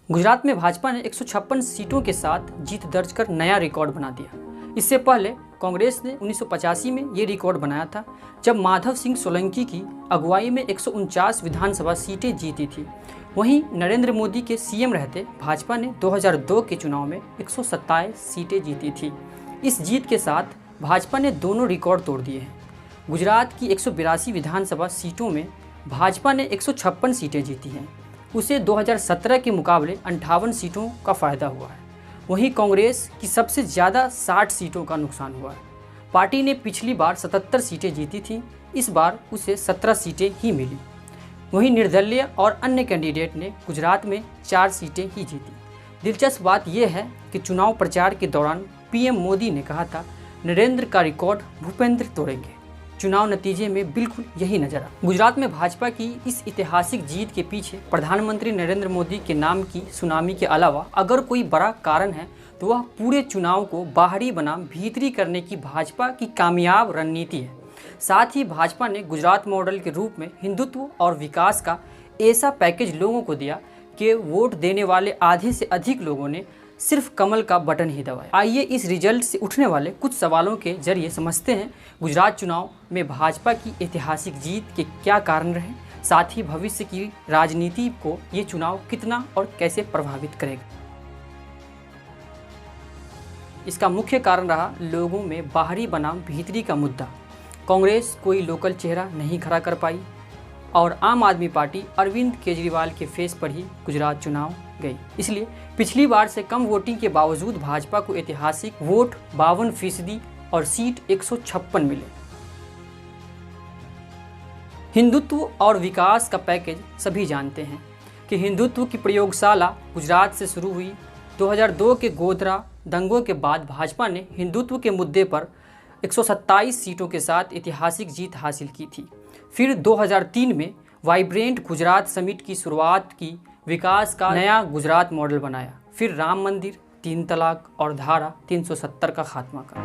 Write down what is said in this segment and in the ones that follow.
गुजरात में भाजपा ने 156 सीटों के साथ जीत दर्ज कर नया रिकॉर्ड बना दिया। इससे पहले कांग्रेस ने 1985 में ये रिकॉर्ड बनाया था, जब माधव सिंह सोलंकी की अगुवाई में 149 विधानसभा सीटें जीती थी। वहीं नरेंद्र मोदी के सीएम रहते भाजपा ने 2002 के चुनाव में 127 सीटें जीती थी। इस जीत के साथ भाजपा ने दोनों रिकॉर्ड तोड़ दिए हैं। गुजरात की 182 विधानसभा सीटों में भाजपा ने 156 सीटें जीती हैं। उसे 2017 के मुकाबले 58 सीटों का फ़ायदा हुआ है। वहीं कांग्रेस की सबसे ज़्यादा 60 सीटों का नुकसान हुआ है। पार्टी ने पिछली बार 77 सीटें जीती थीं, इस बार उसे 17 सीटें ही मिली। वहीं निर्दलीय और अन्य कैंडिडेट ने गुजरात में 4 सीटें ही जीती। दिलचस्प बात यह है कि चुनाव प्रचार के दौरान पीएम मोदी ने कहा था, नरेंद्र का रिकॉर्ड भूपेंद्र तोड़ेंगे। चुनाव नतीजे में बिल्कुल यही नजर आया। गुजरात में भाजपा की इस ऐतिहासिक जीत के पीछे प्रधानमंत्री नरेंद्र मोदी के नाम की सुनामी के अलावा अगर कोई बड़ा कारण है तो वह पूरे चुनाव को बाहरी बनाम भीतरी करने की भाजपा की कामयाब रणनीति है। साथ ही भाजपा ने गुजरात मॉडल के रूप में हिंदुत्व और विकास का ऐसा पैकेज लोगों को दिया कि वोट देने वाले आधे से अधिक लोगों ने सिर्फ कमल का बटन ही दबाया। आइए इस रिजल्ट से उठने वाले कुछ सवालों के जरिए समझते हैं गुजरात चुनाव में भाजपा की ऐतिहासिक जीत के क्या कारण रहे, साथ ही भविष्य की राजनीति को ये चुनाव कितना और कैसे प्रभावित करेगा। इसका मुख्य कारण रहा लोगों में बाहरी बनाम भीतरी का मुद्दा। कांग्रेस कोई लोकल चेहरा नहीं खड़ा कर पाई और आम आदमी पार्टी अरविंद केजरीवाल के फेस पर ही गुजरात चुनाव गई। इसलिए पिछली बार से कम वोटिंग के बावजूद भाजपा को ऐतिहासिक वोट 52% और सीट 156 मिले। हिंदुत्व और विकास का पैकेज सभी जानते हैं कि हिंदुत्व की प्रयोगशाला गुजरात से शुरू हुई। 2002 के गोधरा दंगों के बाद भाजपा ने हिंदुत्व के मुद्दे पर 127 सीटों के साथ ऐतिहासिक जीत हासिल की थी। फिर 2003 में वाइब्रेंट गुजरात समिट की शुरुआत की, विकास का नया गुजरात मॉडल बनाया। फिर राम मंदिर, 3 तलाक और धारा 370 का खात्मा करा।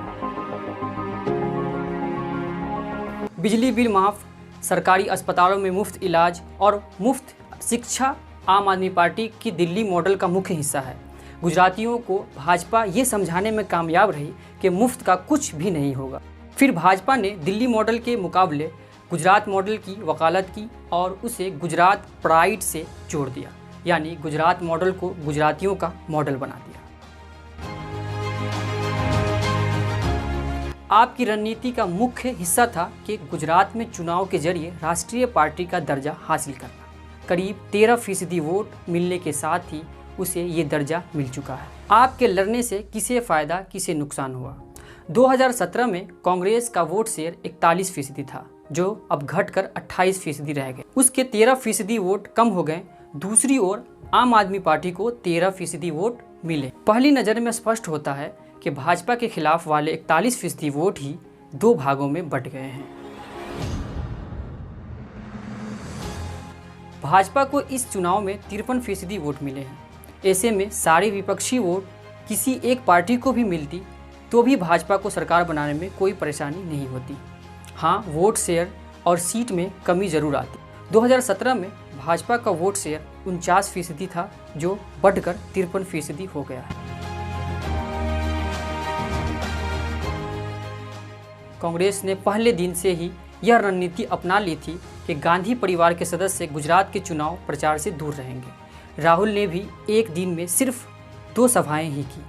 बिजली बिल माफ, सरकारी अस्पतालों में मुफ्त इलाज और मुफ्त शिक्षा आम आदमी पार्टी की दिल्ली मॉडल का मुख्य हिस्सा है। गुजरातियों को भाजपा ये समझाने में कामयाब रही कि मुफ्त का कुछ भी नहीं होगा। फिर भाजपा ने दिल्ली मॉडल के मुकाबले गुजरात मॉडल की वकालत की और उसे गुजरात प्राइड से जोड़ दिया, यानी गुजरात मॉडल को गुजरातियों का मॉडल बना दिया। आपकी रणनीति का मुख्य हिस्सा था कि गुजरात में चुनाव के जरिए राष्ट्रीय पार्टी का दर्जा हासिल करना। करीब 13% वोट मिलने के साथ ही उसे ये दर्जा मिल चुका है। आपके लड़ने से किसे फ़ायदा किसे नुकसान हुआ। 2017 में कांग्रेस का वोट शेयर 41% था, जो अब घटकर 28% रह गए। उसके 13% वोट कम हो गए। दूसरी ओर आम आदमी पार्टी को 13% वोट मिले। पहली नज़र में स्पष्ट होता है कि भाजपा के खिलाफ वाले 41% वोट ही 2 भागों में बंट गए हैं। भाजपा को इस चुनाव में 53% वोट मिले हैं। ऐसे में सारे विपक्षी वोट किसी एक पार्टी को भी मिलती तो भी भाजपा को सरकार बनाने में कोई परेशानी नहीं होती। हाँ, वोट शेयर और सीट में कमी जरूर आती। 2017 में भाजपा का वोट शेयर 49% था, जो बढ़कर 53% हो गया है। कांग्रेस ने पहले दिन से ही यह रणनीति अपना ली थी कि गांधी परिवार के सदस्य गुजरात के चुनाव प्रचार से दूर रहेंगे। राहुल ने भी एक दिन में सिर्फ 2 सभाएं ही की।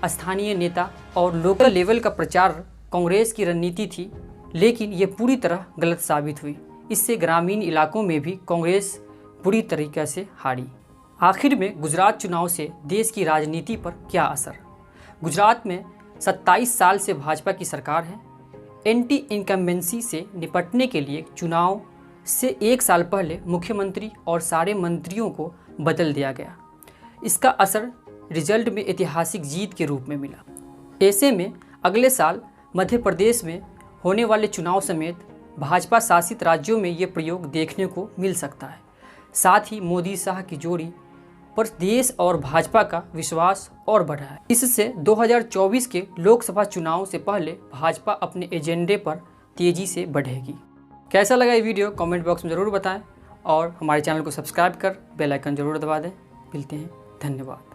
स्थानीय नेता और लोकल लेवल का प्रचार कांग्रेस की रणनीति थी, लेकिन ये पूरी तरह गलत साबित हुई। इससे ग्रामीण इलाकों में भी कांग्रेस बुरी तरीके से हारी। आखिर में गुजरात चुनाव से देश की राजनीति पर क्या असर। गुजरात में 27 साल से भाजपा की सरकार है। एंटी इनकम्बेंसी से निपटने के लिए चुनाव से 1 साल पहले मुख्यमंत्री और सारे मंत्रियों को बदल दिया गया। इसका असर रिजल्ट में ऐतिहासिक जीत के रूप में मिला। ऐसे में अगले साल मध्य प्रदेश में होने वाले चुनाव समेत भाजपा शासित राज्यों में ये प्रयोग देखने को मिल सकता है। साथ ही मोदी शाह की जोड़ी पर देश और भाजपा का विश्वास और बढ़ा है। इससे 2024 के लोकसभा चुनाव से पहले भाजपा अपने एजेंडे पर तेजी से बढ़ेगी। कैसा लगा ये वीडियो कमेंट बॉक्स में ज़रूर बताएं और हमारे चैनल को सब्सक्राइब कर बेल आइकन ज़रूर दबा दें। मिलते हैं। धन्यवाद।